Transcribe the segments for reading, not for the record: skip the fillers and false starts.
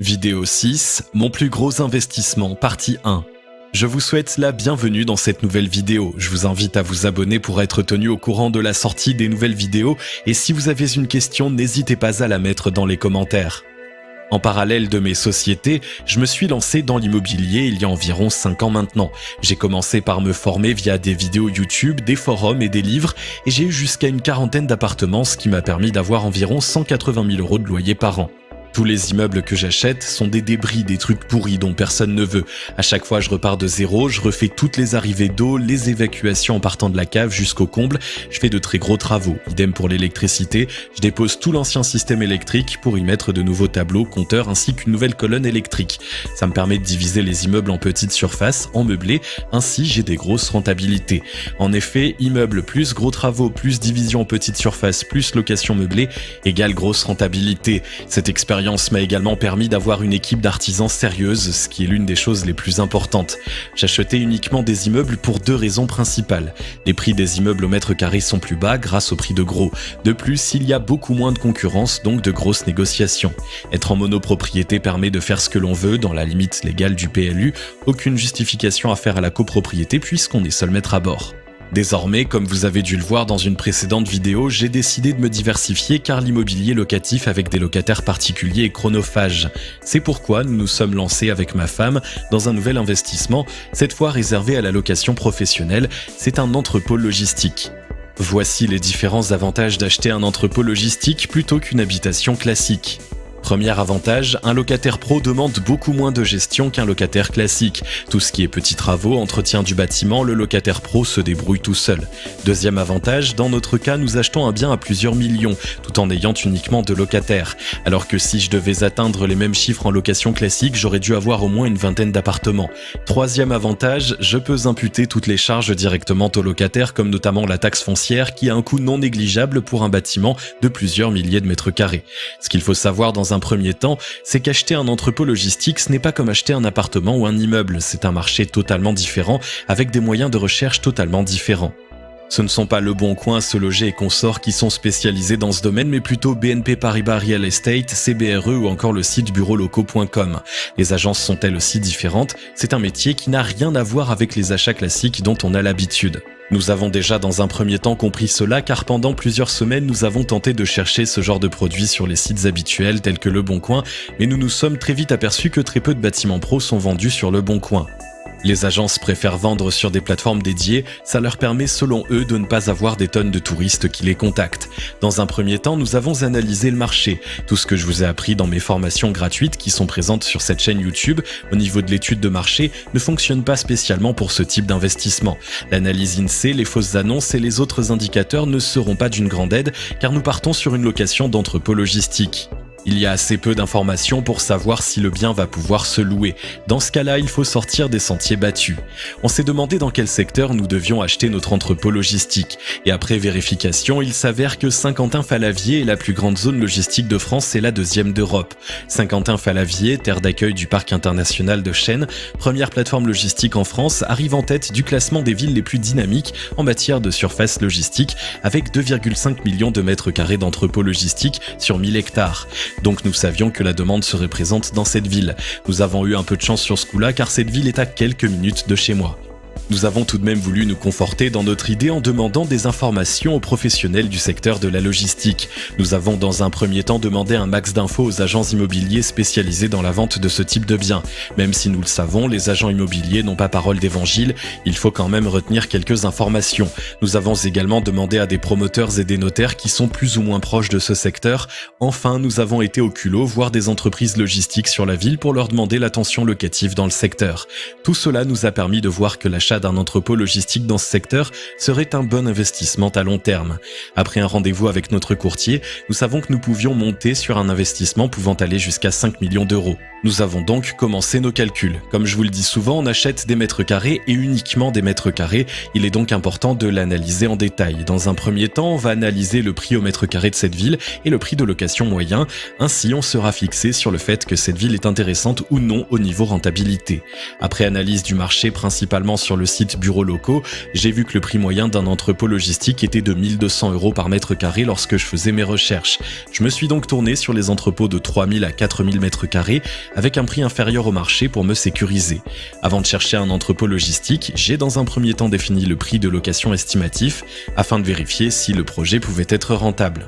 Vidéo 6, mon plus gros investissement, partie 1. Je vous souhaite la bienvenue dans cette nouvelle vidéo. Je vous invite à vous abonner pour être tenu au courant de la sortie des nouvelles vidéos et si vous avez une question, n'hésitez pas à la mettre dans les commentaires. En parallèle de mes sociétés, je me suis lancé dans l'immobilier il y a environ 5 ans maintenant. J'ai commencé par me former via des vidéos YouTube, des forums et des livres et j'ai eu jusqu'à une quarantaine d'appartements, ce qui m'a permis d'avoir environ 180 000 € de loyer par an. Tous les immeubles que j'achète sont des débris, des trucs pourris dont personne ne veut. À chaque fois, je repars de zéro, je refais toutes les arrivées d'eau, les évacuations en partant de la cave jusqu'au comble. Je fais de très gros travaux. Idem pour l'électricité. Je dépose tout l'ancien système électrique pour y mettre de nouveaux tableaux, compteurs ainsi qu'une nouvelle colonne électrique. Ça me permet de diviser les immeubles en petites surfaces, en meublés. Ainsi, j'ai des grosses rentabilités. En effet, immeuble plus gros travaux plus division en petites surfaces plus location meublée égale grosse rentabilité. Cette expérience m'a également permis d'avoir une équipe d'artisans sérieuse, ce qui est l'une des choses les plus importantes. J'achetais uniquement des immeubles pour 2 raisons principales. Les prix des immeubles au mètre carré sont plus bas grâce au prix de gros. De plus, il y a beaucoup moins de concurrence, donc de grosses négociations. Être en monopropriété permet de faire ce que l'on veut dans la limite légale du PLU, aucune justification à faire à la copropriété puisqu'on est seul maître à bord. Désormais, comme vous avez dû le voir dans une précédente vidéo, j'ai décidé de me diversifier car l'immobilier locatif avec des locataires particuliers est chronophage. C'est pourquoi nous nous sommes lancés avec ma femme dans un nouvel investissement, cette fois réservé à la location professionnelle, c'est un entrepôt logistique. Voici les différents avantages d'acheter un entrepôt logistique plutôt qu'une habitation classique. Premier avantage, un locataire pro demande beaucoup moins de gestion qu'un locataire classique. Tout ce qui est petits travaux, entretien du bâtiment, le locataire pro se débrouille tout seul. Deuxième avantage, dans notre cas, nous achetons un bien à plusieurs millions, tout en ayant uniquement 2 locataires. Alors que si je devais atteindre les mêmes chiffres en location classique, j'aurais dû avoir au moins une vingtaine d'appartements. Troisième avantage, je peux imputer toutes les charges directement au locataire, comme notamment la taxe foncière, qui a un coût non négligeable pour un bâtiment de plusieurs milliers de mètres carrés. Ce qu'il faut savoir dans un premier temps, c'est qu'acheter un entrepôt logistique, ce n'est pas comme acheter un appartement ou un immeuble, c'est un marché totalement différent, avec des moyens de recherche totalement différents. Ce ne sont pas Le Bon Coin, Se Loger et consorts qui sont spécialisés dans ce domaine, mais plutôt BNP Paribas Real Estate, CBRE ou encore le site bureauslocaux.com. Les agences sont elles aussi différentes, c'est un métier qui n'a rien à voir avec les achats classiques dont on a l'habitude. Nous avons déjà dans un premier temps compris cela car pendant plusieurs semaines nous avons tenté de chercher ce genre de produits sur les sites habituels tels que Le Bon Coin, mais nous nous sommes très vite aperçus que très peu de bâtiments pro sont vendus sur Le Bon Coin. Les agences préfèrent vendre sur des plateformes dédiées, ça leur permet selon eux de ne pas avoir des tonnes de touristes qui les contactent. Dans un premier temps, nous avons analysé le marché. Tout ce que je vous ai appris dans mes formations gratuites qui sont présentes sur cette chaîne YouTube, au niveau de l'étude de marché, ne fonctionne pas spécialement pour ce type d'investissement. L'analyse INSEE, les fausses annonces et les autres indicateurs ne seront pas d'une grande aide car nous partons sur une location d'entrepôt logistique. Il y a assez peu d'informations pour savoir si le bien va pouvoir se louer. Dans ce cas-là, il faut sortir des sentiers battus. On s'est demandé dans quel secteur nous devions acheter notre entrepôt logistique. Et après vérification, il s'avère que Saint-Quentin-Fallavier est la plus grande zone logistique de France et la deuxième d'Europe. Saint-Quentin-Fallavier, terre d'accueil du parc international de Chênes, première plateforme logistique en France, arrive en tête du classement des villes les plus dynamiques en matière de surface logistique, avec 2,5 millions de mètres carrés d'entrepôt logistique sur 1000 hectares. Donc nous savions que la demande serait présente dans cette ville. Nous avons eu un peu de chance sur ce coup-là car cette ville est à quelques minutes de chez moi. Nous avons tout de même voulu nous conforter dans notre idée en demandant des informations aux professionnels du secteur de la logistique. Nous avons dans un premier temps demandé un max d'infos aux agents immobiliers spécialisés dans la vente de ce type de biens. Même si nous le savons, les agents immobiliers n'ont pas parole d'évangile, il faut quand même retenir quelques informations. Nous avons également demandé à des promoteurs et des notaires qui sont plus ou moins proches de ce secteur. Enfin, nous avons été au culot voir des entreprises logistiques sur la ville pour leur demander l'attention locative dans le secteur. Tout cela nous a permis de voir que l'achat d'un entrepôt logistique dans ce secteur serait un bon investissement à long terme. Après un rendez-vous avec notre courtier, nous savons que nous pouvions monter sur un investissement pouvant aller jusqu'à 5 millions d'euros. Nous avons donc commencé nos calculs. Comme je vous le dis souvent, on achète des mètres carrés et uniquement des mètres carrés. Il est donc important de l'analyser en détail. Dans un premier temps, on va analyser le prix au mètre carré de cette ville et le prix de location moyen. Ainsi, on sera fixé sur le fait que cette ville est intéressante ou non au niveau rentabilité. Après analyse du marché principalement sur le site Bureaux locaux, j'ai vu que le prix moyen d'un entrepôt logistique était de 1200 € par mètre carré lorsque je faisais mes recherches. Je me suis donc tourné sur les entrepôts de 3000 à 4000 mètres carrés avec un prix inférieur au marché pour me sécuriser. Avant de chercher un entrepôt logistique, j'ai dans un premier temps défini le prix de location estimatif afin de vérifier si le projet pouvait être rentable.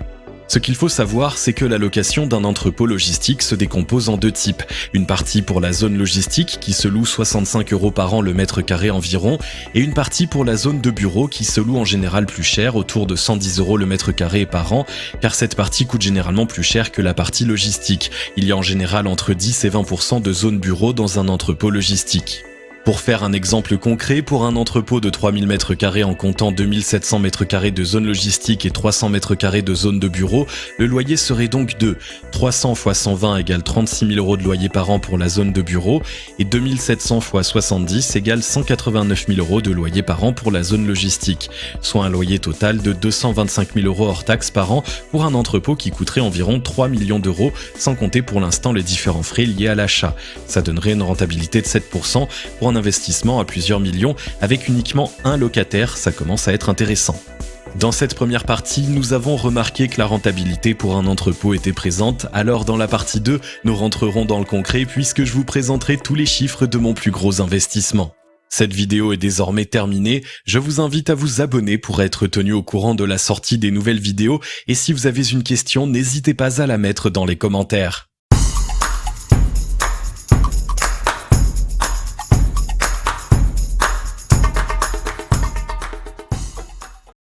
Ce qu'il faut savoir, c'est que la location d'un entrepôt logistique se décompose en deux types. Une partie pour la zone logistique qui se loue 65 € par an le mètre carré environ, et une partie pour la zone de bureau qui se loue en général plus cher, autour de 110 € le mètre carré par an, car cette partie coûte généralement plus cher que la partie logistique. Il y a en général entre 10 et 20% de zone bureau dans un entrepôt logistique. Pour faire un exemple concret, pour un entrepôt de 3000 m² en comptant 2700 m² de zone logistique et 300 m² de zone de bureau, le loyer serait donc de 300 x 120 égale 36 000 € de loyer par an pour la zone de bureau et 2700 x 70 égale 189 000 € de loyer par an pour la zone logistique, soit un loyer total de 225 000 € hors taxes par an pour un entrepôt qui coûterait environ 3 millions d'euros, sans compter pour l'instant les différents frais liés à l'achat. Ça donnerait une rentabilité de 7% pour un investissement à plusieurs millions avec uniquement un locataire, ça commence à être intéressant. Dans cette première partie, nous avons remarqué que la rentabilité pour un entrepôt était présente, alors dans la partie 2, nous rentrerons dans le concret puisque je vous présenterai tous les chiffres de mon plus gros investissement. Cette vidéo est désormais terminée, je vous invite à vous abonner pour être tenu au courant de la sortie des nouvelles vidéos et si vous avez une question, n'hésitez pas à la mettre dans les commentaires.